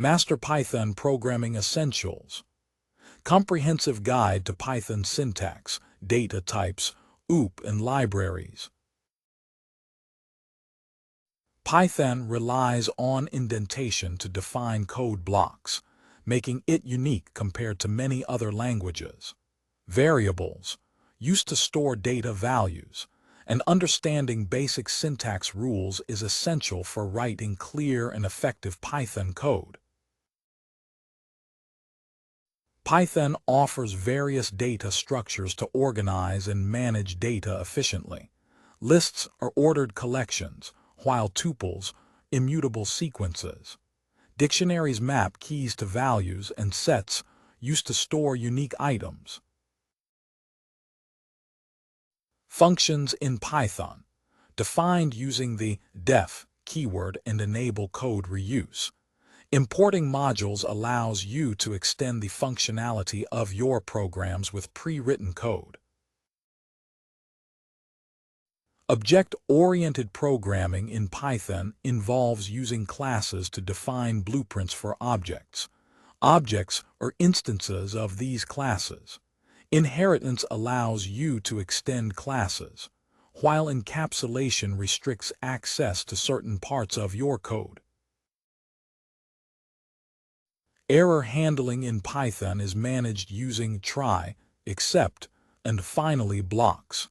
Master Python Programming Essentials. Comprehensive Guide to Python Syntax, Data Types, OOP, and Libraries. Python relies on indentation to define code blocks, making it unique compared to many other languages. Variables, used to store data values, and understanding basic syntax rules is essential for writing clear and effective Python code. Python offers various data structures to organize and manage data efficiently. Lists are ordered collections, while tuples, immutable sequences. Dictionaries map keys to values, and sets, used to store unique items. Functions in Python, defined using the def keyword and enable code reuse. Importing modules allows you to extend the functionality of your programs with pre-written code. Object-oriented programming in Python involves using classes to define blueprints for objects. Objects are instances of these classes. Inheritance allows you to extend classes, while encapsulation restricts access to certain parts of your code. Error handling in Python is managed using try, except, and finally blocks.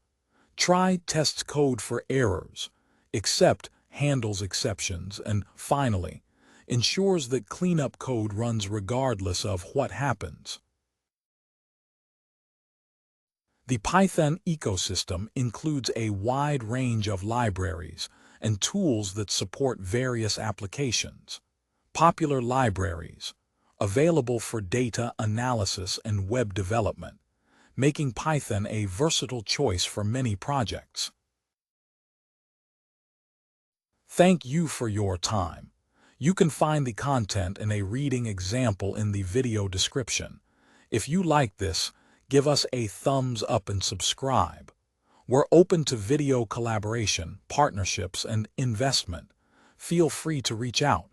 Try tests code for errors, except handles exceptions, and finally ensures that cleanup code runs regardless of what happens. The Python ecosystem includes a wide range of libraries and tools that support various applications. Popular libraries, available for data analysis and web development, making Python a versatile choice for many projects. Thank you for your time. You can find the content and a reading example in the video description. If you like this, give us a thumbs up and subscribe. We're open to video collaboration, partnerships, and investment. Feel free to reach out.